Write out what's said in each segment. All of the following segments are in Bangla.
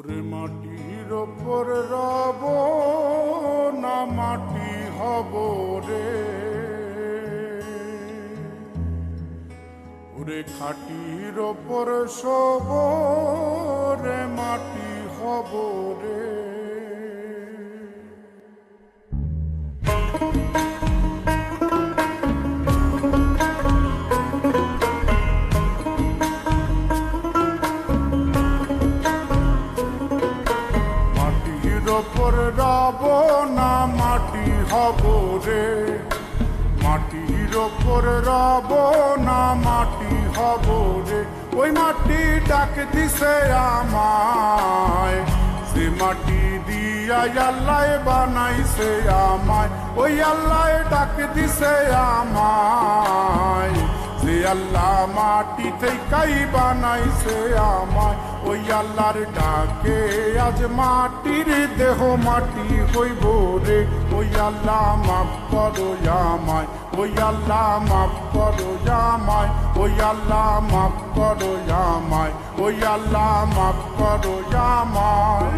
ওরে মাটির ওপর রব না মাটি হব রে, ওরে খাটির ওপর সব রে মাটি হব রে। ওপর রব না মাটি হব রে, মাটির ওপর রব না মাটি হব রে। ওই মাটি ডাক দিছে আমায়, সে মাটি দিয়া আল্লাহ বানাইছে আমায়। ওই আল্লাহ ডাক দিছে আমায়, যে আল্লাহ মাটি থেকেই বানাইছে আমায়। ওই আল্লাহর ডাকে আজ মাটির দেহ মাটি হইব রে। ওই আল্লাহ মাফ করো আমায়, ওই আল্লাহ মাফ করো আমায়, ওই আল্লাহ মাফ করো আমায়, ওই আল্লাহ মাফ করো আমায়।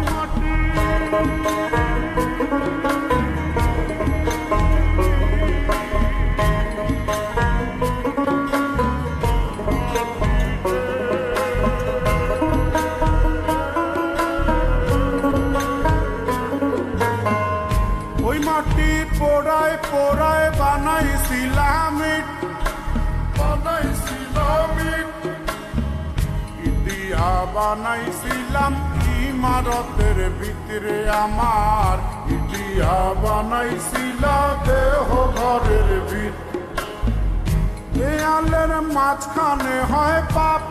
মাটির পোড়ায় পোড়ায় বানাইছিলাম ইটিয়া বানাইছিলাম ইমারতের ভিতরে আমার, ইটিয়া বানাইছিলাম দেহ ঘরের ভিতরে। দেয়ালের মাঝখানে হয় পাপ,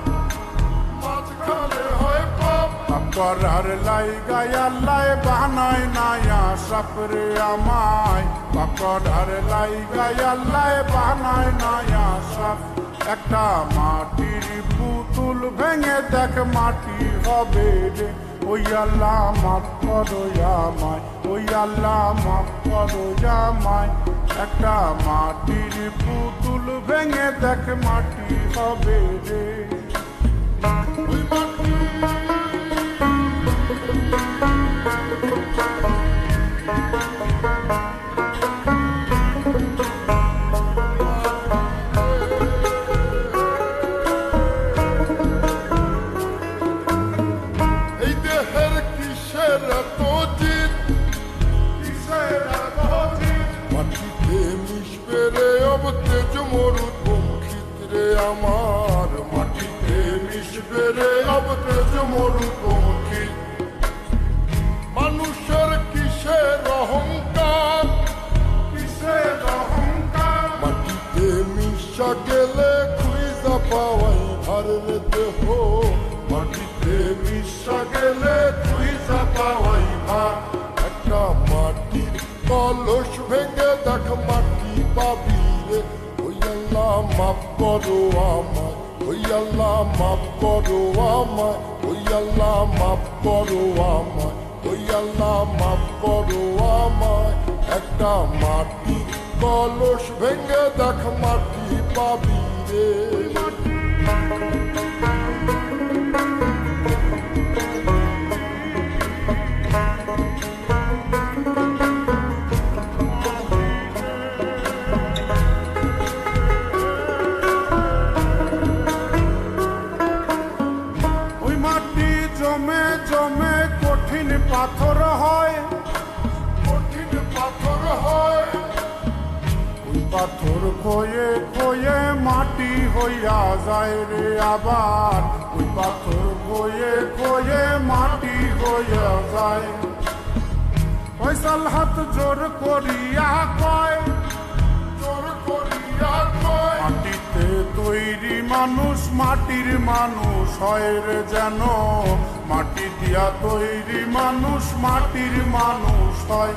মাঝখানে হয় পাপ, করার লাইগায় আল্লাহ বানায় নায়া সাপরে আমায়। করার লাইগায় আল্লাহ বানায় নায়া সাপ। একটা মাটির পুতুল ভেঙে দেখ মাটি হবে রে। ওই আল্লাহ মাফ করো আমায়, ওই আল্লাহ মাফ করো আমায়। একটা মাটির পুতুল ভেঙে দেখ মাটি হবে রে। আমার মাটিতে মিশবে রে অব তেজ মরুপঙ্খী। মানুষের কিসের অহংকার, কিসের অহংকার, মাটিতে মিশা গেলে খুঁজা পাওয়াই ভারের দেহ। মাটিতে মিশা গেলে খুঁজা পাওয়াই ভার। একটা মাটির কলস ভেঙে দেখ মাটি পাবি রে। ওই আল্লাহ মাফ করো আমায়, ওই আল্লাহ মাফ করো আমায়, ওই আল্লাহ মাফ করো আমায়, ওই আল্লাহ মাফ করো আমায়। একটা মাটির কলস ভেঙে দেখ মাটি পাবি রে। জমে জমে কঠিন পাথর হয়, কঠিন পাথর হয়। ওই পাথর খয়ে খয়ে মাটি হইয়া যায় রে আবার। ওই পাথর খয়ে খয়ে মাটি হইয়া যায়। ফয়সাল হাত জোর করিয়া কয়, জোর করিয়া কয়, মাটিতে তৈরি মানুষ মাটির মানুষ হয় রে যেন। মাটি দিয়া তৈরি মানুষ মাটির মানুষ হয়।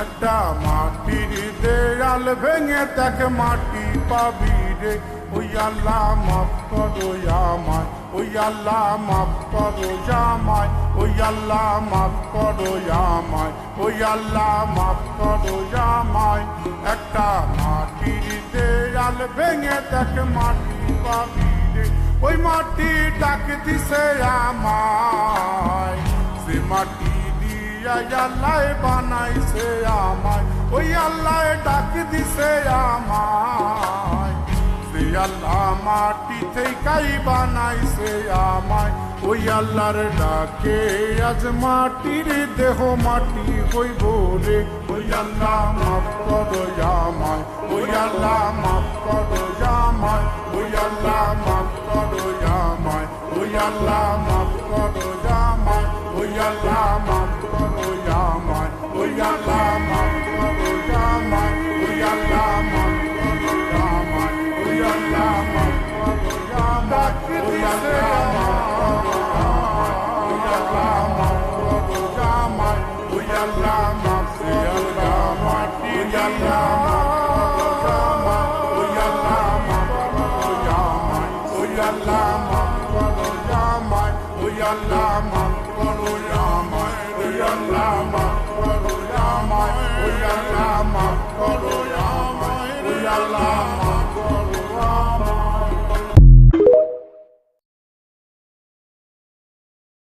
একটা মাটির দেয়াল ভেঙে দেখ মাটি পাবি রে। ওই আল্লাহ মাফ করো আমায়, ওই আল্লাহ মাফ করো আমায়, ওই আল্লাহ মাফ করো আমায়, ওই আল্লাহ মাফ করো আমায়। একটা মাটির দেয়াল ভেঙে দেখ মাটি পাবি রে। ওই মাটি ডাক দিছে আমায়, যে মাটি দিয়া আল্লাহ বানাইছে আমায়, ওই আল্লাহ ডাক দিছে আমায়। যে আল্লাহ মাটি থেকেই বানাইছে আমায়, ওই আল্লাহর ডাকে আজ মাটির দেহ মাটি হইব রে। ওই আল্লাহ মাফ করো আমায়, ওই আল্লাহ মাফ করো আমায়, ওই আল্লাহ মাফ করো আমায়, ওই আল্লাহ মাফ করো আমায়, ওই আল্লাহ মাফ করো আমায়, ওই আল্লাহ মাফ করো আমায়, ওই আল্লাহ মাফ করো আমায়, ওই আল্লাহ মাফ করো আমায়, ওই আল্লাহ মাফ করো আমায়, ওই আল্লাহ মাফ করো আমায়, ওই আল্লাহ মাফ করো আমায়, ওই আল্লাহ মাফ করো আমায়, ওই আল্লাহ মাফ করো আমায়, ওই আল্লাহ মাফ করো আমায়, ওই আল্লাহ মাফ করো আমায়, ওই আল্লাহ মাফ করো আমায়, ওই আল্লাহ